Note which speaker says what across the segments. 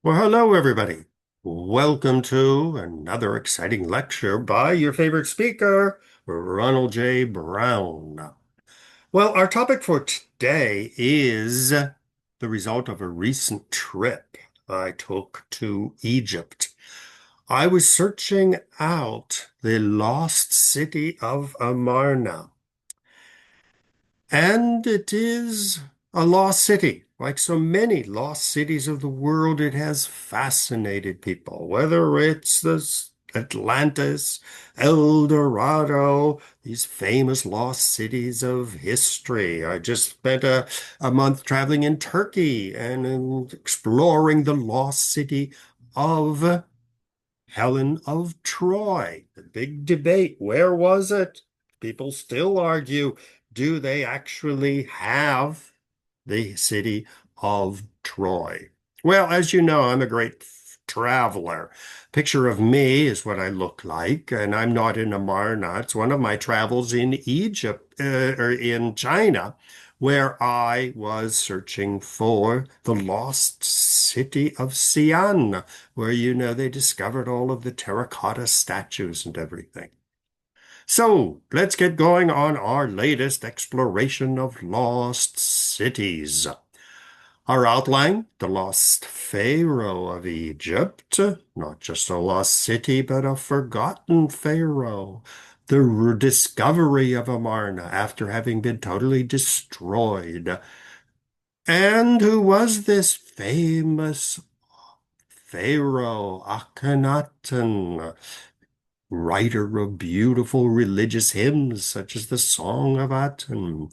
Speaker 1: Well, hello, everybody. Welcome to another exciting lecture by your favorite speaker, Ronald J. Brown. Well, our topic for today is the result of a recent trip I took to Egypt. I was searching out the lost city of Amarna. And it is a lost city. Like so many lost cities of the world, it has fascinated people, whether it's Atlantis, El Dorado, these famous lost cities of history. I just spent a month traveling in Turkey and exploring the lost city of Helen of Troy. The big debate, where was it? People still argue, do they actually have the city of Troy? Well, as you know, I'm a great traveler. Picture of me is what I look like, and I'm not in Amarna. It's one of my travels in Egypt, or in China, where I was searching for the lost city of Xi'an, where, they discovered all of the terracotta statues and everything. So let's get going on our latest exploration of lost cities. Our outline, the lost Pharaoh of Egypt, not just a lost city, but a forgotten Pharaoh. The discovery of Amarna after having been totally destroyed. And who was this famous Pharaoh Akhenaten, writer of beautiful religious hymns such as the Song of Aten,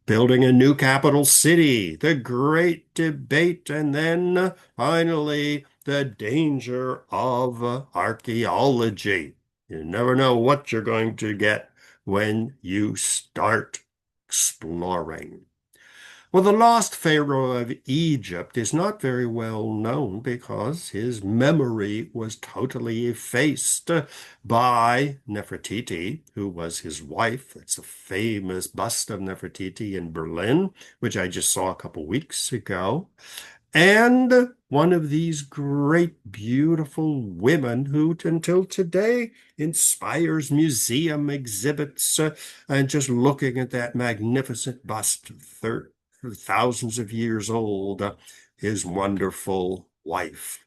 Speaker 1: building a new capital city, the great debate, and then finally the danger of archaeology. You never know what you're going to get when you start exploring. Well, the lost Pharaoh of Egypt is not very well known because his memory was totally effaced by Nefertiti, who was his wife. It's a famous bust of Nefertiti in Berlin, which I just saw a couple weeks ago. And one of these great, beautiful women who, until today, inspires museum exhibits. And just looking at that magnificent bust, thousands of years old, his wonderful wife.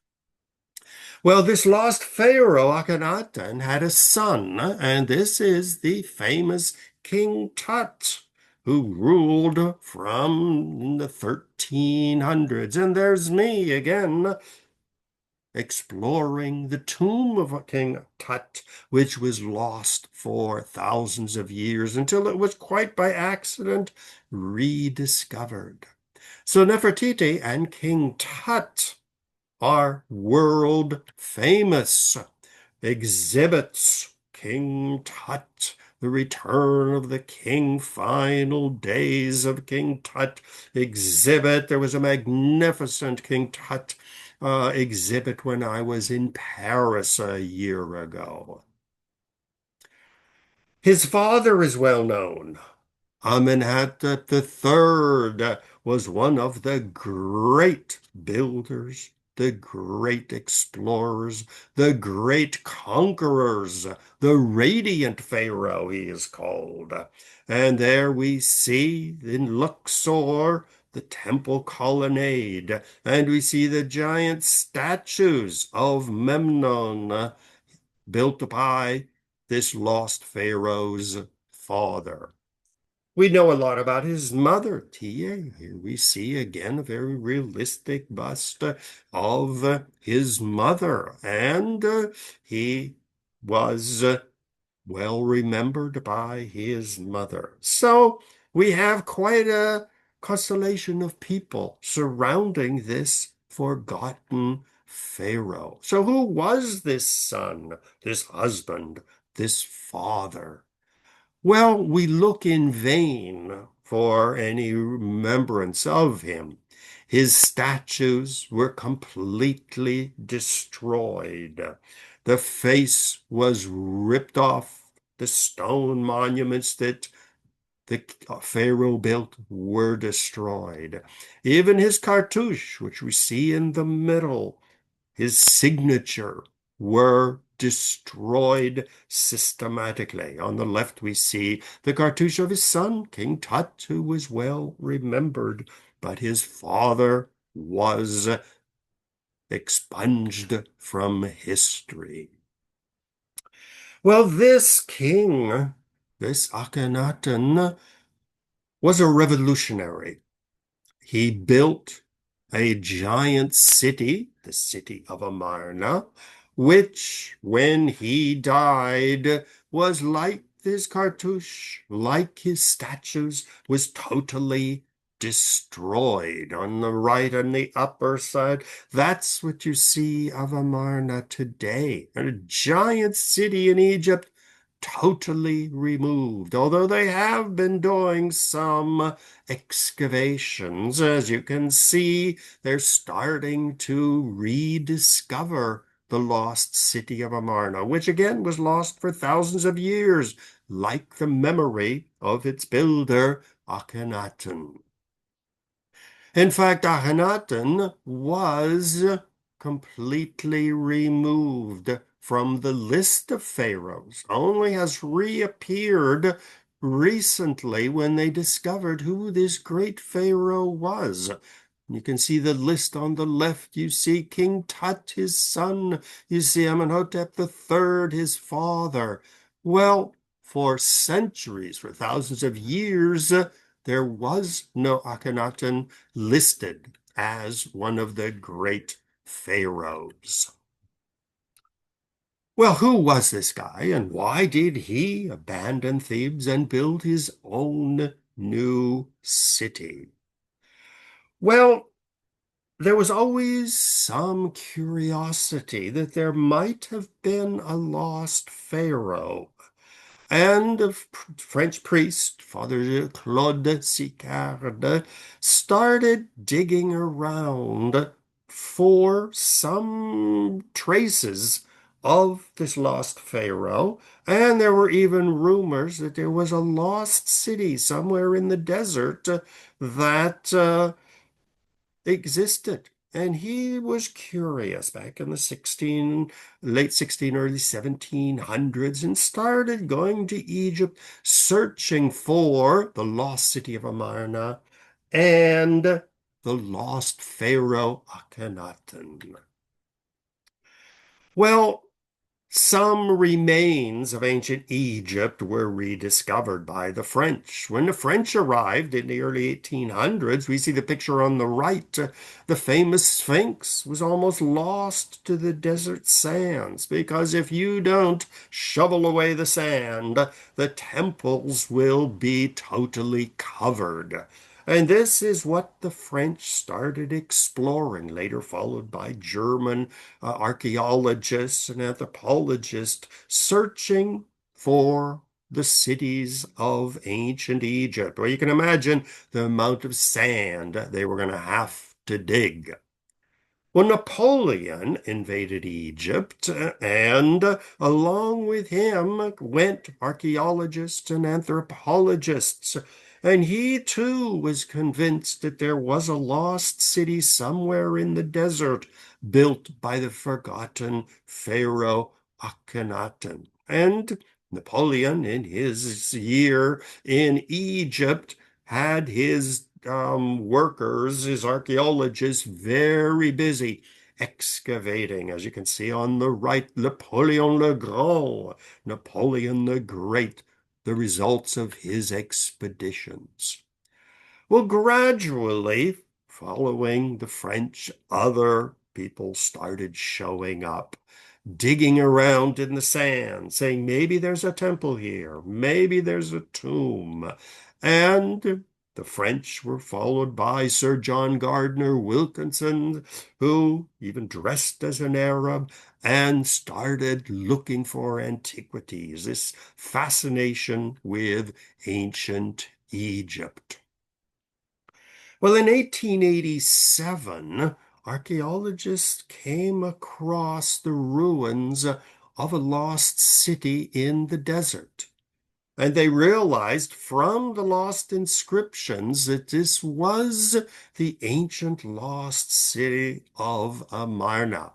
Speaker 1: Well, this lost pharaoh, Akhenaten, had a son, and this is the famous King Tut, who ruled from the 1300s. And there's me again, exploring the tomb of King Tut, which was lost for thousands of years until it was quite by accident rediscovered. So Nefertiti and King Tut are world famous exhibits. King Tut, the return of the king, final days of King Tut exhibit. There was a magnificent King Tut exhibit when I was in Paris a year ago. His father is well known. Amenhotep III was one of the great builders, the great explorers, the great conquerors, the radiant pharaoh he is called. And there we see in Luxor the temple colonnade, and we see the giant statues of Memnon built by this lost pharaoh's father. We know a lot about his mother, Tia. Here we see again a very realistic bust of his mother, and he was well remembered by his mother. So we have quite a constellation of people surrounding this forgotten Pharaoh. So who was this son, this husband, this father? Well, we look in vain for any remembrance of him. His statues were completely destroyed. The face was ripped off. The stone monuments that the Pharaoh built were destroyed. Even his cartouche, which we see in the middle, his signature were destroyed systematically. On the left, we see the cartouche of his son, King Tut, who was well remembered, but his father was expunged from history. Well, this king, this Akhenaten, was a revolutionary. He built a giant city, the city of Amarna, which, when he died, was like his cartouche, like his statues, was totally destroyed. On the right and the upper side, that's what you see of Amarna today. A giant city in Egypt, totally removed, although they have been doing some excavations. As you can see, they're starting to rediscover the lost city of Amarna, which again was lost for thousands of years, like the memory of its builder, Akhenaten. In fact, Akhenaten was completely removed from the list of pharaohs, only has reappeared recently when they discovered who this great pharaoh was. You can see the list on the left. You see King Tut, his son. You see Amenhotep III, his father. Well, for centuries, for thousands of years, there was no Akhenaten listed as one of the great pharaohs. Well, who was this guy and why did he abandon Thebes and build his own new city? Well, there was always some curiosity that there might have been a lost pharaoh. And a French priest, Father Claude Sicard, started digging around for some traces of this lost pharaoh. And there were even rumors that there was a lost city somewhere in the desert that existed. And he was curious back in the late 16, early 1700s, and started going to Egypt, searching for the lost city of Amarna and the lost pharaoh Akhenaten. Well, some remains of ancient Egypt were rediscovered by the French. When the French arrived in the early 1800s, we see the picture on the right. The famous Sphinx was almost lost to the desert sands because if you don't shovel away the sand, the temples will be totally covered. And this is what the French started exploring, later followed by German archaeologists and anthropologists, searching for the cities of ancient Egypt. Well, you can imagine the amount of sand they were going to have to dig. Well, Napoleon invaded Egypt, and along with him went archaeologists and anthropologists. And he too was convinced that there was a lost city somewhere in the desert built by the forgotten Pharaoh Akhenaten. And Napoleon, in his year in Egypt, had his workers, his archaeologists, very busy excavating, as you can see on the right, Napoleon le Grand, Napoleon the Great, the results of his expeditions. Well, gradually, following the French, other people started showing up, digging around in the sand, saying maybe there's a temple here, maybe there's a tomb. And the French were followed by Sir John Gardner Wilkinson, who even dressed as an Arab and started looking for antiquities, this fascination with ancient Egypt. Well, in 1887, archaeologists came across the ruins of a lost city in the desert. And they realized from the lost inscriptions that this was the ancient lost city of Amarna.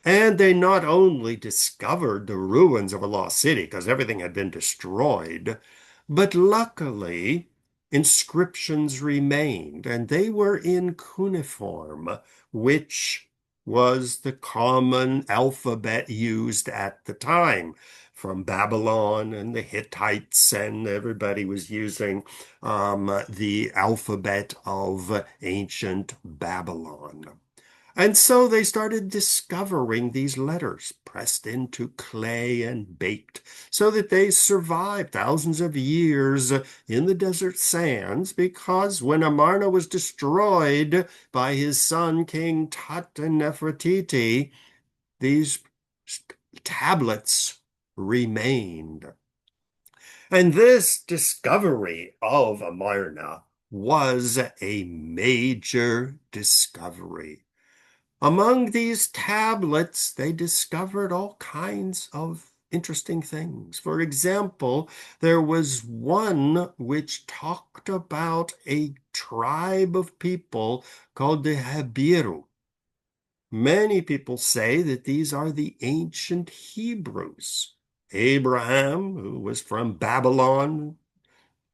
Speaker 1: And they not only discovered the ruins of a lost city, because everything had been destroyed, but luckily inscriptions remained, and they were in cuneiform, which was the common alphabet used at the time. From Babylon and the Hittites, and everybody was using the alphabet of ancient Babylon. And so they started discovering these letters pressed into clay and baked so that they survived thousands of years in the desert sands, because when Amarna was destroyed by his son King Tut and Nefertiti, these tablets remained. And this discovery of Amarna was a major discovery. Among these tablets, they discovered all kinds of interesting things. For example, there was one which talked about a tribe of people called the Habiru. Many people say that these are the ancient Hebrews. Abraham, who was from Babylon,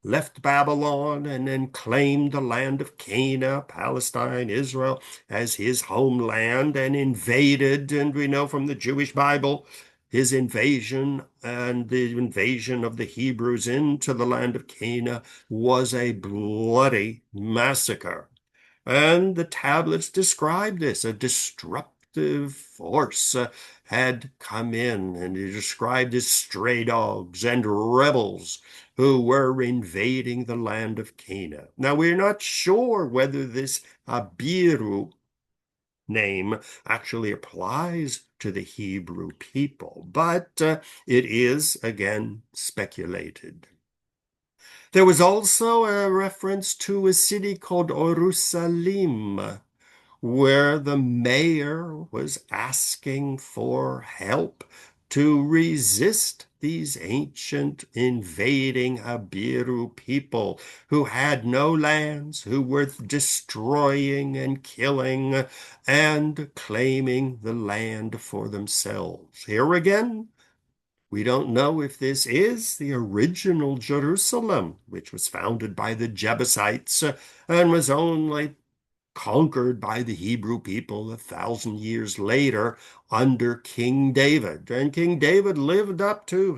Speaker 1: left Babylon and then claimed the land of Canaan, Palestine, Israel, as his homeland, and invaded. And we know from the Jewish Bible, his invasion and the invasion of the Hebrews into the land of Canaan was a bloody massacre. And the tablets describe this. A disruptive force had come in, and he described as stray dogs and rebels who were invading the land of Canaan. Now, we're not sure whether this Abiru name actually applies to the Hebrew people, but it is, again, speculated. There was also a reference to a city called Jerusalem, where the mayor was asking for help to resist these ancient invading Habiru people who had no lands, who were destroying and killing and claiming the land for themselves. Here again, we don't know if this is the original Jerusalem, which was founded by the Jebusites and was only conquered by the Hebrew people 1,000 years later under King David. And King David lived up to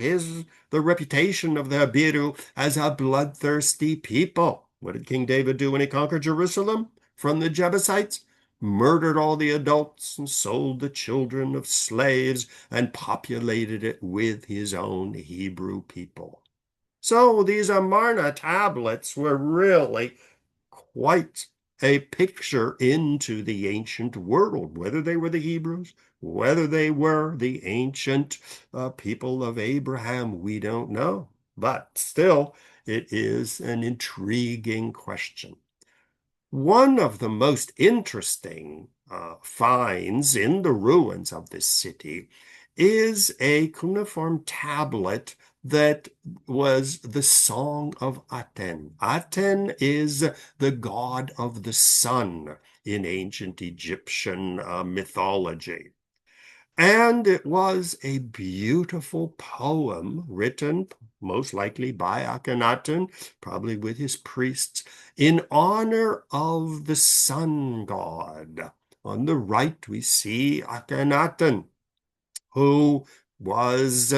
Speaker 1: the reputation of the Habiru as a bloodthirsty people. What did King David do when he conquered Jerusalem from the Jebusites? Murdered all the adults and sold the children of slaves and populated it with his own Hebrew people. So these Amarna tablets were really quite a picture into the ancient world, whether they were the Hebrews, whether they were the ancient people of Abraham, we don't know. But still, it is an intriguing question. One of the most interesting finds in the ruins of this city is a cuneiform tablet that was the Song of Aten. Aten is the god of the sun in ancient Egyptian mythology. And it was a beautiful poem written most likely by Akhenaten, probably with his priests, in honor of the sun god. On the right, we see Akhenaten, who was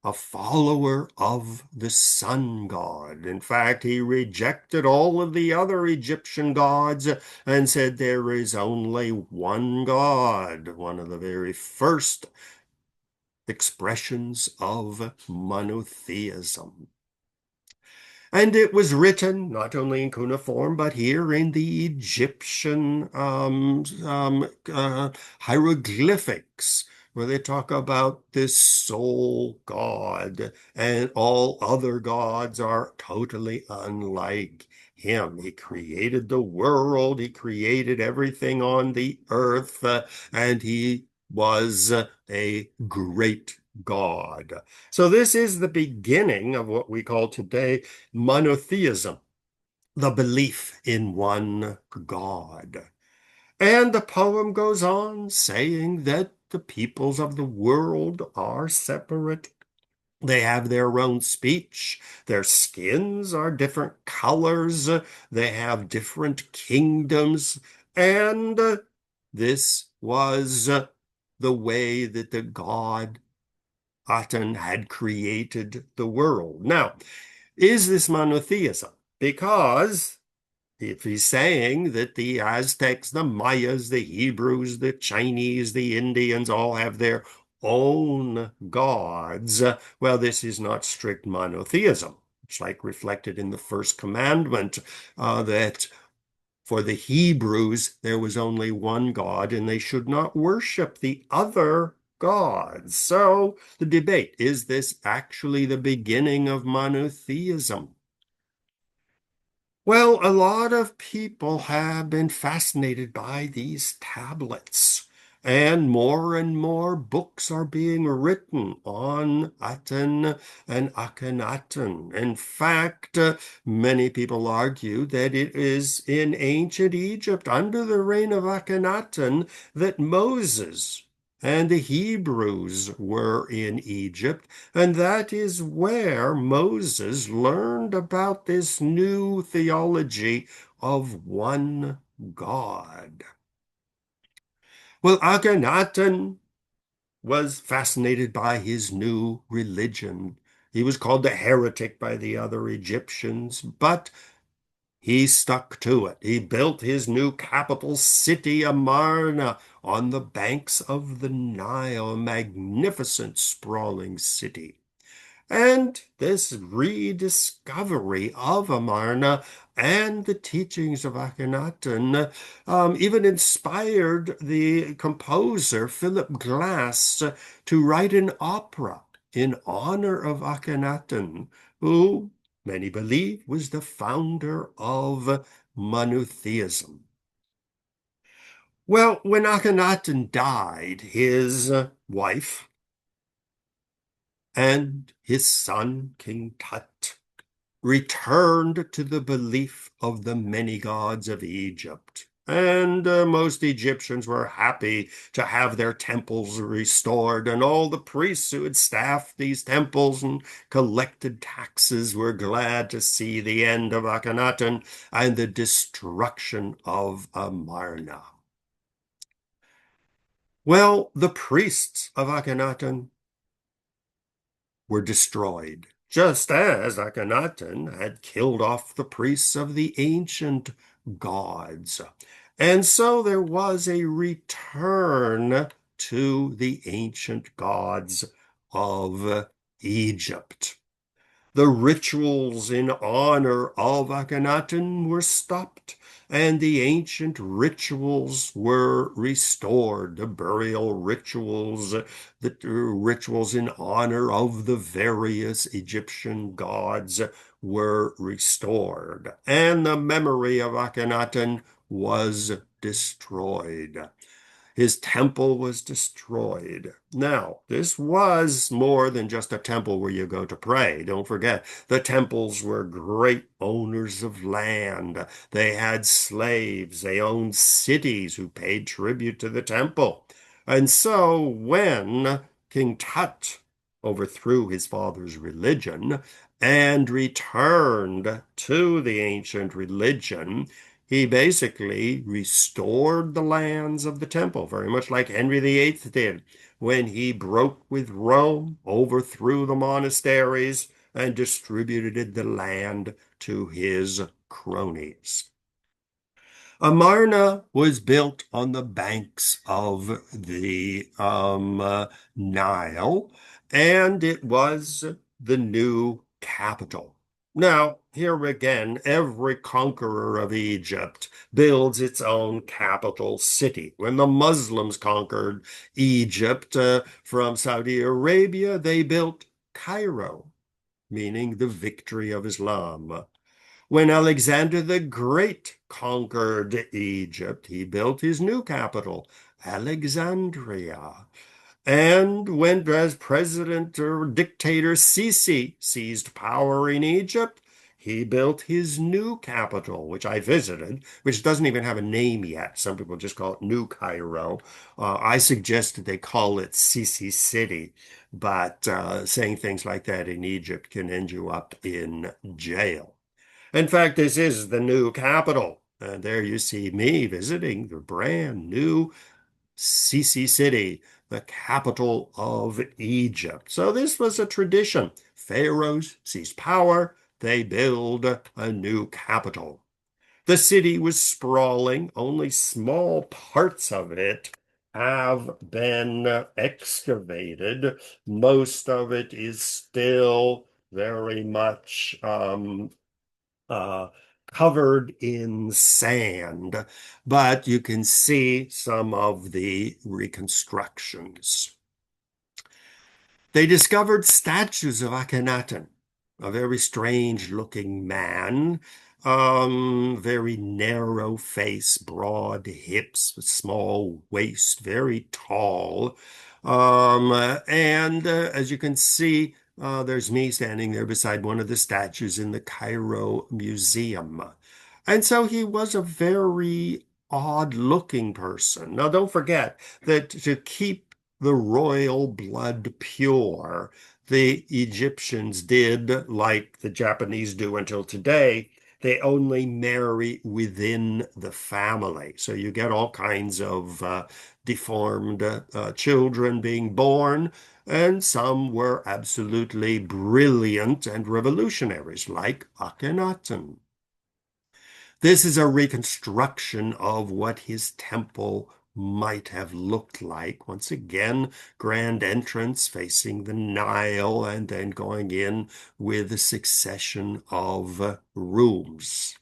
Speaker 1: a follower of the sun god. In fact, he rejected all of the other Egyptian gods and said there is only one God, one of the very first expressions of monotheism. And it was written not only in cuneiform, but here in the Egyptian hieroglyphics, where they talk about this sole God, and all other gods are totally unlike him. He created the world, he created everything on the earth, and he was a great God. So this is the beginning of what we call today monotheism, the belief in one God. And the poem goes on saying that the peoples of the world are separate. They have their own speech. Their skins are different colors. They have different kingdoms. And this was the way that the god Aten had created the world. Now, is this monotheism? Because if he's saying that the Aztecs, the Mayas, the Hebrews, the Chinese, the Indians all have their own gods, well, this is not strict monotheism. It's like reflected in the first commandment that for the Hebrews there was only one God and they should not worship the other gods. So the debate, is this actually the beginning of monotheism? Well, a lot of people have been fascinated by these tablets, and more books are being written on Aten and Akhenaten. In fact, many people argue that it is in ancient Egypt, under the reign of Akhenaten, that Moses and the Hebrews were in Egypt, and that is where Moses learned about this new theology of one God. Well, Akhenaten was fascinated by his new religion. He was called a heretic by the other Egyptians, but he stuck to it. He built his new capital city, Amarna, on the banks of the Nile, a magnificent, sprawling city. And this rediscovery of Amarna and the teachings of Akhenaten even inspired the composer Philip Glass to write an opera in honor of Akhenaten, who many believe was the founder of monotheism. Well, when Akhenaten died, his wife and his son, King Tut, returned to the belief of the many gods of Egypt. And most Egyptians were happy to have their temples restored, and all the priests who had staffed these temples and collected taxes were glad to see the end of Akhenaten and the destruction of Amarna. Well, the priests of Akhenaten were destroyed, just as Akhenaten had killed off the priests of the ancient gods. And so there was a return to the ancient gods of Egypt. The rituals in honor of Akhenaten were stopped, and the ancient rituals were restored. The burial rituals, the rituals in honor of the various Egyptian gods were restored, and the memory of Akhenaten was destroyed. His temple was destroyed. Now, this was more than just a temple where you go to pray. Don't forget, the temples were great owners of land. They had slaves. They owned cities who paid tribute to the temple. And so when King Tut overthrew his father's religion and returned to the ancient religion, he basically restored the lands of the temple, very much like Henry VIII did when he broke with Rome, overthrew the monasteries, and distributed the land to his cronies. Amarna was built on the banks of the Nile, and it was the new capital. Now, here again, every conqueror of Egypt builds its own capital city. When the Muslims conquered Egypt from Saudi Arabia, they built Cairo, meaning the victory of Islam. When Alexander the Great conquered Egypt, he built his new capital, Alexandria. And when, as President or dictator Sisi seized power in Egypt, he built his new capital, which I visited, which doesn't even have a name yet. Some people just call it New Cairo. I suggested they call it Sisi City, but saying things like that in Egypt can end you up in jail. In fact, this is the new capital. And there you see me visiting the brand new Sisi City, the capital of Egypt. So this was a tradition. Pharaohs seize power, they build a new capital. The city was sprawling, only small parts of it have been excavated. Most of it is still very much uh, covered in sand, but you can see some of the reconstructions. They discovered statues of Akhenaten, a very strange looking man, very narrow face, broad hips, small waist, very tall. And as you can see, there's me standing there beside one of the statues in the Cairo Museum. And so he was a very odd looking person. Now, don't forget that to keep the royal blood pure, the Egyptians did, like the Japanese do until today, they only marry within the family. So you get all kinds of deformed children being born, and some were absolutely brilliant and revolutionaries, like Akhenaten. This is a reconstruction of what his temple might have looked like. Once again, grand entrance facing the Nile and then going in with a succession of rooms.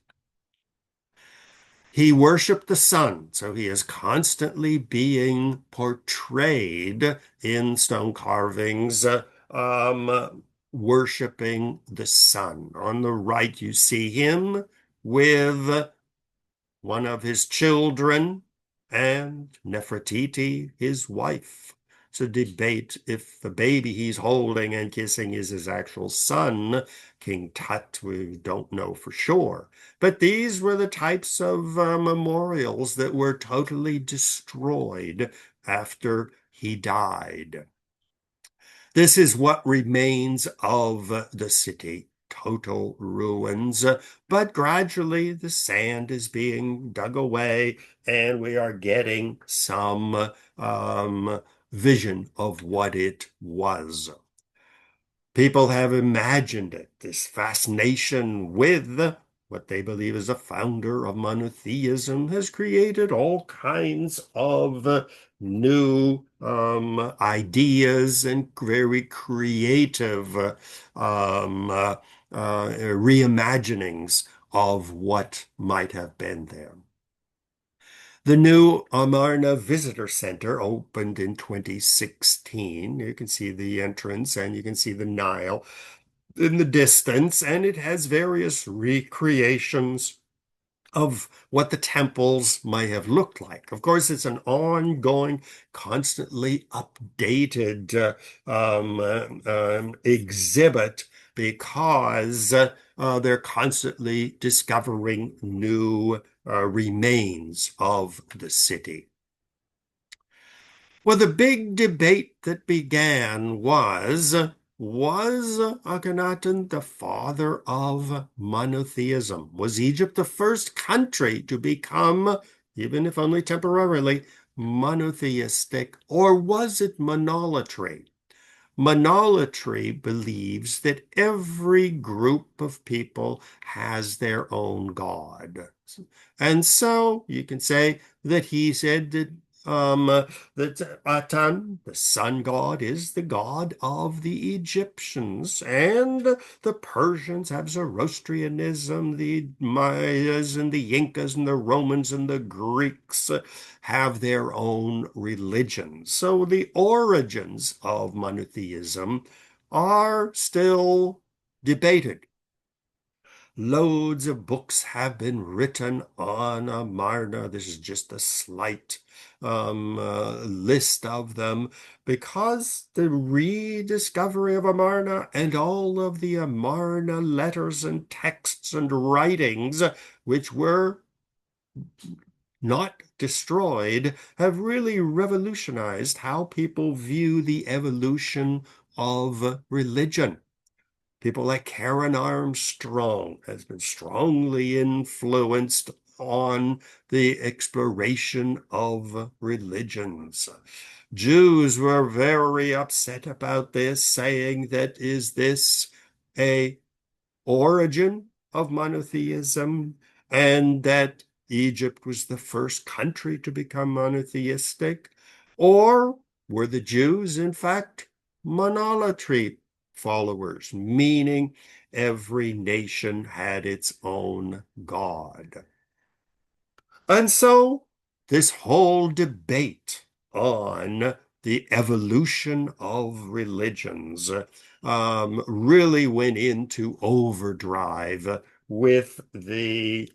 Speaker 1: He worshiped the sun, so he is constantly being portrayed in stone carvings, worshiping the sun. On the right, you see him with one of his children, and Nefertiti, his wife. It's a debate if the baby he's holding and kissing is his actual son, King Tut. We don't know for sure. But these were the types of memorials that were totally destroyed after he died. This is what remains of the city. Total ruins, but gradually the sand is being dug away and we are getting some vision of what it was. People have imagined it, this fascination with what they believe is a founder of monotheism has created all kinds of new ideas and very creative reimaginings of what might have been there. The new Amarna Visitor Center opened in 2016. You can see the entrance and you can see the Nile in the distance, and it has various recreations of what the temples might have looked like. Of course, it's an ongoing, constantly updated exhibit because they're constantly discovering new remains of the city. Well, the big debate that began was Akhenaten the father of monotheism? Was Egypt the first country to become, even if only temporarily, monotheistic, or was it monolatry? Monolatry believes that every group of people has their own god. And so you can say that he said that Atan, the sun god, is the god of the Egyptians, and the Persians have Zoroastrianism, the Mayas and the Incas and the Romans and the Greeks have their own religions. So the origins of monotheism are still debated. Loads of books have been written on Amarna. This is just a slight list of them, because the rediscovery of Amarna and all of the Amarna letters and texts and writings, which were not destroyed, have really revolutionized how people view the evolution of religion. People like Karen Armstrong has been strongly influenced on the exploration of religions. Jews were very upset about this, saying that, is this a origin of monotheism, and that Egypt was the first country to become monotheistic? Or were the Jews, in fact, monolatry followers, meaning every nation had its own God? And so this whole debate on the evolution of religions really went into overdrive with the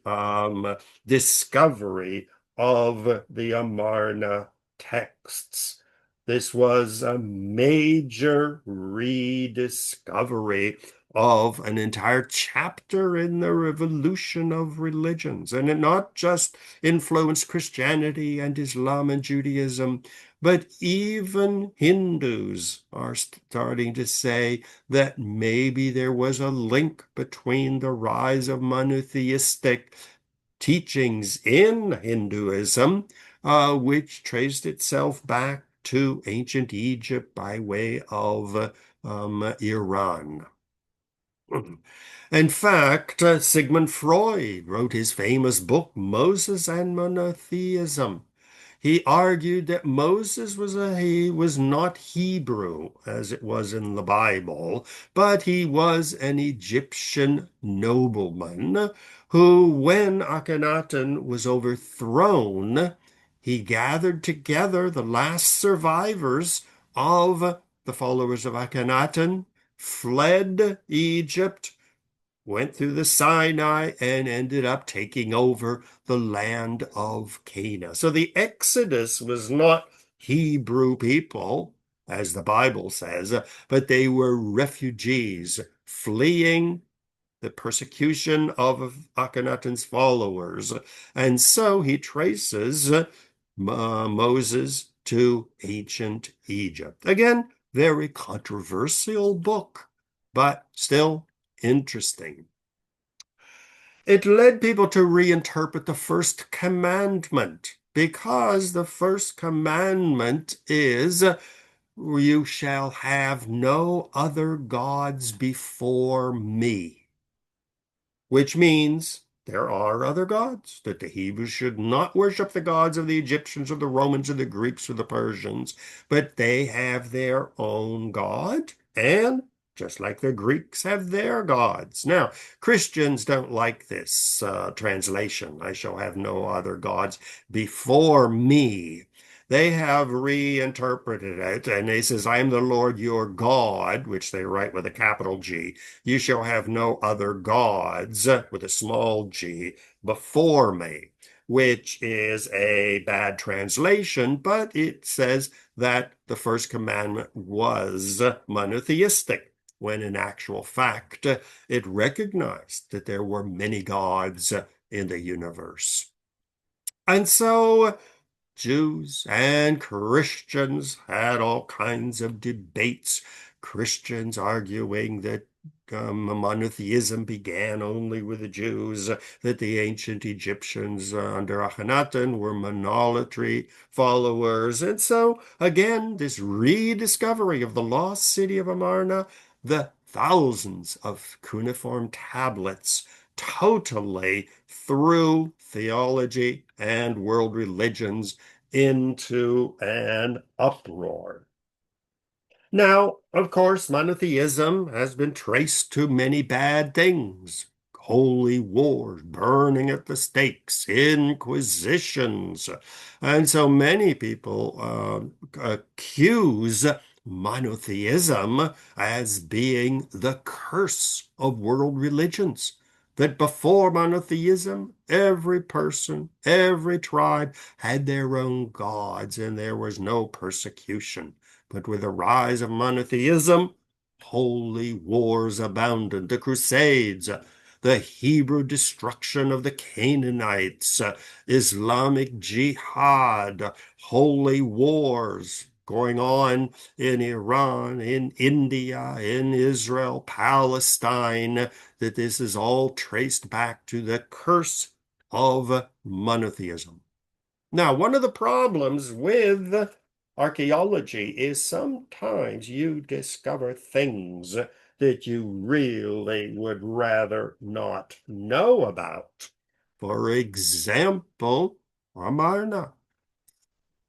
Speaker 1: discovery of the Amarna texts. This was a major rediscovery of an entire chapter in the revolution of religions. And it not just influenced Christianity and Islam and Judaism, but even Hindus are starting to say that maybe there was a link between the rise of monotheistic teachings in Hinduism, which traced itself back to ancient Egypt by way of Iran. In fact, Sigmund Freud wrote his famous book, Moses and Monotheism. He argued that Moses he was not Hebrew, as it was in the Bible, but he was an Egyptian nobleman who, when Akhenaten was overthrown, he gathered together the last survivors of the followers of Akhenaten, fled Egypt, went through the Sinai, and ended up taking over the land of Canaan. So the Exodus was not Hebrew people, as the Bible says, but they were refugees fleeing the persecution of Akhenaten's followers. And so he traces Moses to ancient Egypt. Again, very controversial book, but still interesting. It led people to reinterpret the first commandment, because the first commandment is, you shall have no other gods before me, which means there are other gods, that the Hebrews should not worship the gods of the Egyptians or the Romans or the Greeks or the Persians, but they have their own God, and just like the Greeks have their gods. Now, Christians don't like this translation, I shall have no other gods before me. They have reinterpreted it, and he says, I am the Lord your God, which they write with a capital G. You shall have no other gods, with a small g, before me, which is a bad translation, but it says that the first commandment was monotheistic, when in actual fact it recognized that there were many gods in the universe. And so Jews and Christians had all kinds of debates. Christians arguing that monotheism began only with the Jews, that the ancient Egyptians under Akhenaten were monolatry followers. And so, again, this rediscovery of the lost city of Amarna, the thousands of cuneiform tablets, totally threw theology and world religions into an uproar. Now, of course, monotheism has been traced to many bad things: holy wars, burning at the stakes, inquisitions. And so many people accuse monotheism as being the curse of world religions. that before monotheism, every person, every tribe had their own gods and there was no persecution. But with the rise of monotheism, holy wars abounded. The Crusades, the Hebrew destruction of the Canaanites, Islamic jihad, holy wars going on in Iran, in India, in Israel, Palestine, that this is all traced back to the curse of monotheism. Now, one of the problems with archaeology is sometimes you discover things that you really would rather not know about. For example, Amarna,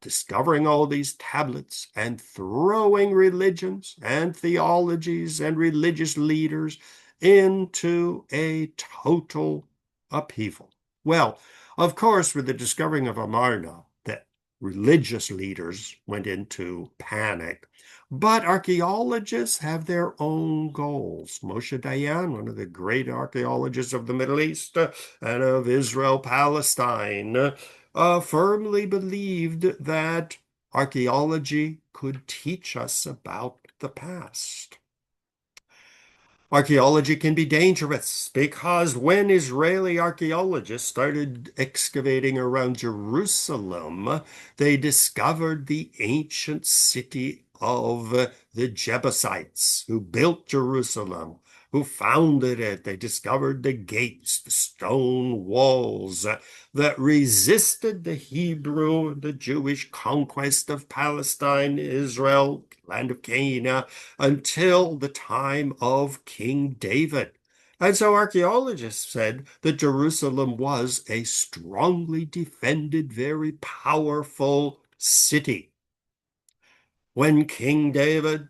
Speaker 1: discovering all these tablets and throwing religions and theologies and religious leaders into a total upheaval. Well, of course, with the discovering of Amarna, the religious leaders went into panic. But archaeologists have their own goals. Moshe Dayan, one of the great archaeologists of the Middle East and of Israel, Palestine, firmly believed that archaeology could teach us about the past. Archaeology can be dangerous because when Israeli archaeologists started excavating around Jerusalem, they discovered the ancient city of the Jebusites who built Jerusalem, who founded it. They discovered the gates, the stone walls that resisted the Hebrew, the Jewish conquest of Palestine, Israel, land of Canaan, until the time of King David. And so archaeologists said that Jerusalem was a strongly defended, very powerful city. When King David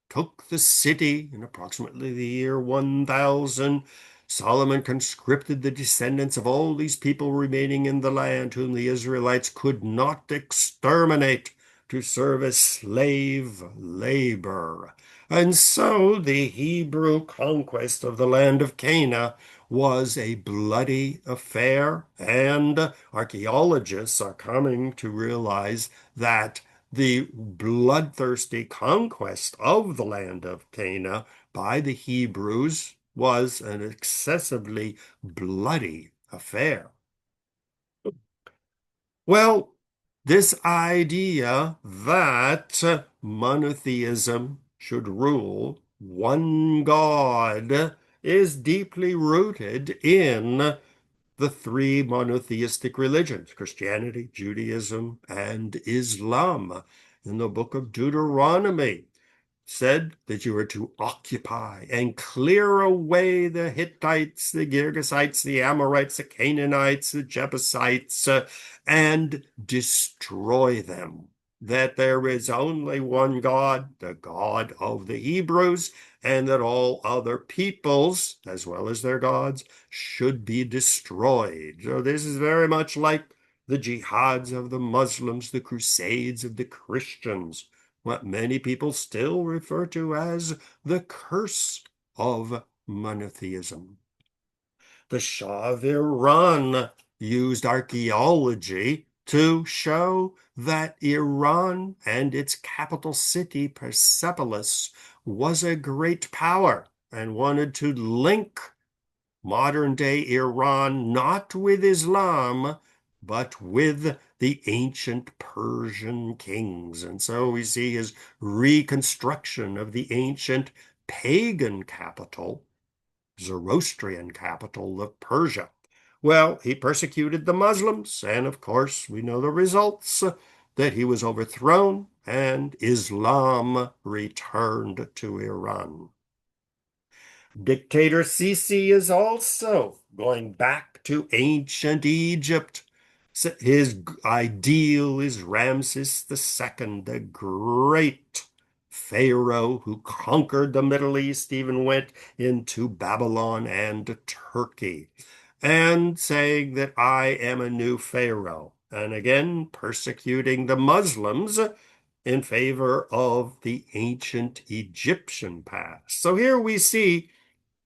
Speaker 1: took the city in approximately the year 1000, Solomon conscripted the descendants of all these people remaining in the land whom the Israelites could not exterminate to serve as slave labor. And so the Hebrew conquest of the land of Canaan was a bloody affair, and archaeologists are coming to realize that the bloodthirsty conquest of the land of Canaan by the Hebrews was an excessively bloody affair. Well, this idea that monotheism should rule one God is deeply rooted in the three monotheistic religions, Christianity, Judaism, and Islam. In the book of Deuteronomy, said that you were to occupy and clear away the Hittites, the Girgasites, the Amorites, the Canaanites, the Jebusites, and destroy them. That there is only one God, the God of the Hebrews, and that all other peoples, as well as their gods, should be destroyed. So this is very much like the jihads of the Muslims, the crusades of the Christians, what many people still refer to as the curse of monotheism. The Shah of Iran used archaeology to show that Iran and its capital city, Persepolis, was a great power and wanted to link modern day Iran not with Islam, but with the ancient Persian kings. And so we see his reconstruction of the ancient pagan capital, Zoroastrian capital of Persia. Well, he persecuted the Muslims, and of course, we know the results, that he was overthrown and Islam returned to Iran. Dictator Sisi is also going back to ancient Egypt. His ideal is Ramses II, the great pharaoh who conquered the Middle East, even went into Babylon and Turkey, and saying that I am a new pharaoh, and again persecuting the Muslims in favor of the ancient Egyptian past. So here we see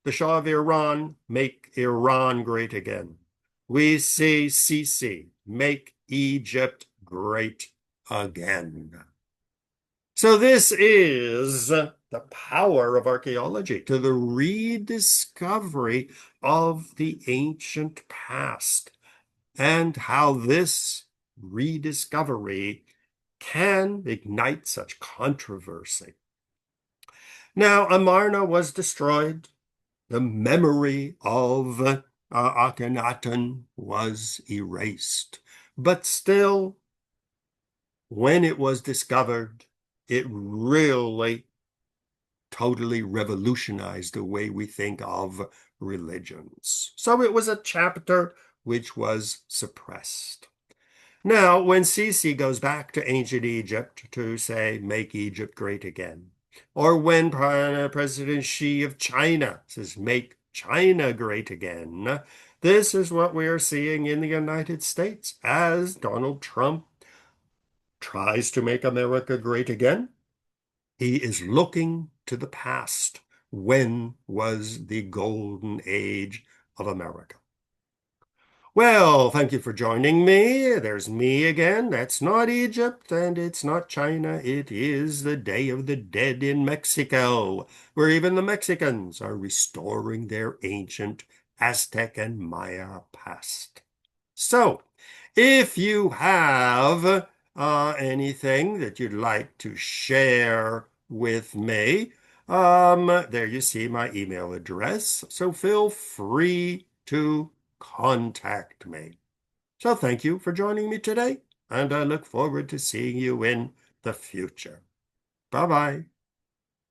Speaker 1: the Shah of Iran, make Iran great again. We see Sisi, make Egypt great again. So this is the power of archaeology to the rediscovery of the ancient past and how this rediscovery can ignite such controversy. Now, Amarna was destroyed. The memory of Akhenaten was erased. But still, when it was discovered, it really totally revolutionized the way we think of religions. So it was a chapter which was suppressed. Now, when Sisi goes back to ancient Egypt to say, make Egypt great again, or when President Xi of China says, make China great again, this is what we are seeing in the United States as Donald Trump tries to make America great again. He is looking to the past. When was the golden age of America? Well, thank you for joining me. There's me again. That's not Egypt and it's not China. It is the Day of the Dead in Mexico, where even the Mexicans are restoring their ancient Aztec and Maya past. So, if you have anything that you'd like to share with me, there you see my email address. So feel free to contact me. So thank you for joining me today, and I look forward to seeing you in the future. Bye-bye.